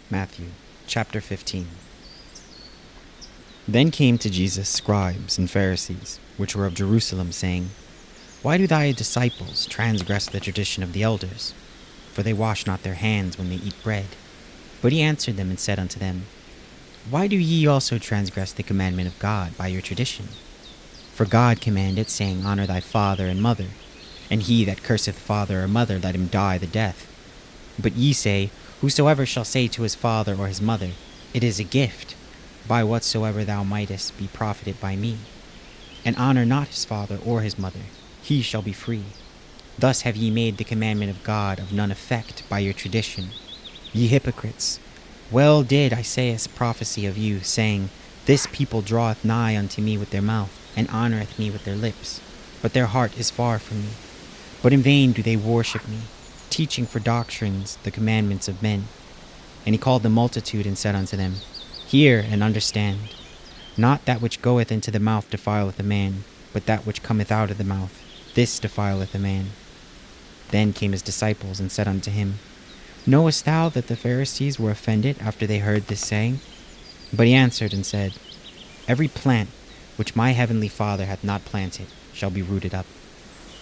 Matthew chapter 15. Then came to Jesus scribes and Pharisees, which were of Jerusalem, saying, Why do thy disciples transgress the tradition of the elders? For they wash not their hands when they eat bread. But he answered them and said unto them, Why do ye also transgress the commandment of God by your tradition? For God commanded, saying, Honor thy father and mother, and he that curseth father or mother, let him die the death. But ye say, Whosoever shall say to his father or his mother, It is a gift, by whatsoever thou mightest be profited by me, and honor not his father or his mother, he shall be free. Thus have ye made the commandment of God of none effect by your tradition. Ye hypocrites, well did Isaiah prophesy of you, saying, This people draweth nigh unto me with their mouth, and honoureth me with their lips, but their heart is far from me. But in vain do they worship me, teaching for doctrines the commandments of men. And he called the multitude and said unto them, Hear and understand. Not that which goeth into the mouth defileth a man, but that which cometh out of the mouth, this defileth a man. Then came his disciples and said unto him, Knowest thou that the Pharisees were offended after they heard this saying? But he answered and said, Every plant which my heavenly Father hath not planted shall be rooted up.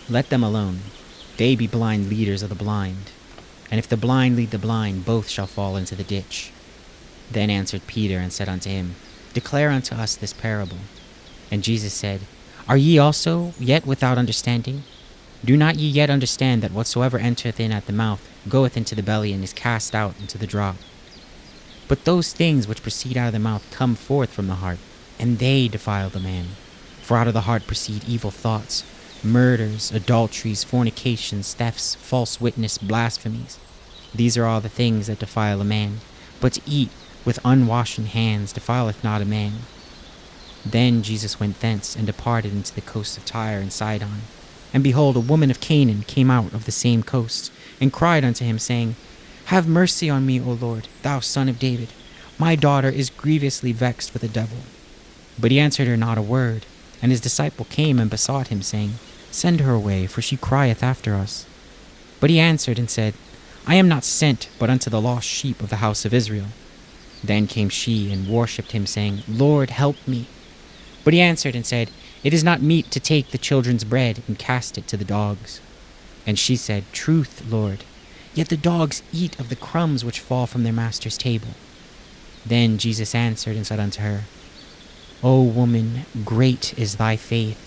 Let them alone. They be blind leaders of the blind. And if the blind lead the blind, both shall fall into the ditch. Then answered Peter and said unto him, Declare unto us this parable. And Jesus said, Are ye also yet without understanding? Do not ye yet understand that whatsoever entereth in at the mouth goeth into the belly and is cast out into the draught? But those things which proceed out of the mouth come forth from the heart, and they defile the man. For out of the heart proceed evil thoughts, murders, adulteries, fornications, thefts, false witness, blasphemies. These are all the things that defile a man. But to eat with unwashen hands defileth not a man. Then Jesus went thence, and departed into the coast of Tyre and Sidon. And behold, a woman of Canaan came out of the same coast, and cried unto him, saying, Have mercy on me, O Lord, thou son of David. My daughter is grievously vexed with a devil. But he answered her not a word. And his disciple came and besought him, saying, Send her away, for she crieth after us. But he answered and said, I am not sent but unto the lost sheep of the house of Israel. Then came she and worshipped him, saying, Lord, help me. But he answered and said, It is not meet to take the children's bread and cast it to the dogs. And she said, Truth, Lord, yet the dogs eat of the crumbs which fall from their master's table. Then Jesus answered and said unto her, O woman, great is thy faith.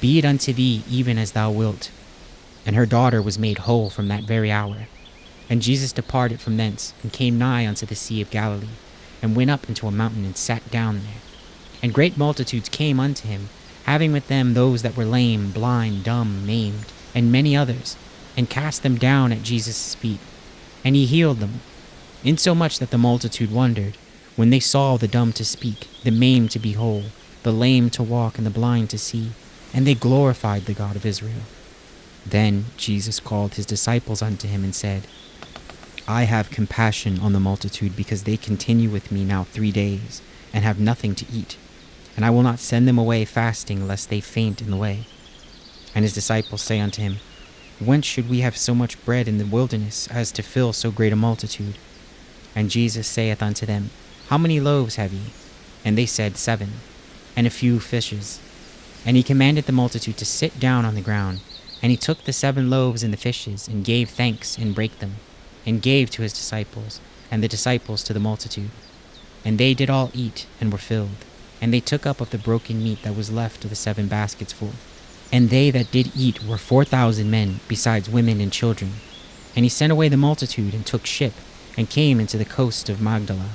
Be it unto thee even as thou wilt. And her daughter was made whole from that very hour. And Jesus departed from thence, and came nigh unto the sea of Galilee, and went up into a mountain, and sat down there. And great multitudes came unto him, having with them those that were lame, blind, dumb, maimed, and many others, and cast them down at Jesus' feet. And he healed them, insomuch that the multitude wondered, when they saw the dumb to speak, the maimed to be whole, the lame to walk, and the blind to see. And they glorified the God of Israel. Then Jesus called his disciples unto him and said, I have compassion on the multitude, because they continue with me now 3 days, and have nothing to eat. And I will not send them away fasting, lest they faint in the way. And his disciples say unto him, Whence should we have so much bread in the wilderness, as to fill so great a multitude? And Jesus saith unto them, How many loaves have ye? And they said, 7, and a few fishes. And he commanded the multitude to sit down on the ground. And he took the 7 loaves and the fishes, and gave thanks, and brake them, and gave to his disciples, and the disciples to the multitude. And they did all eat, and were filled. And they took up of the broken meat that was left of the 7 baskets full. And they that did eat were 4,000 men, besides women and children. And he sent away the multitude, and took ship, and came into the coast of Magdala.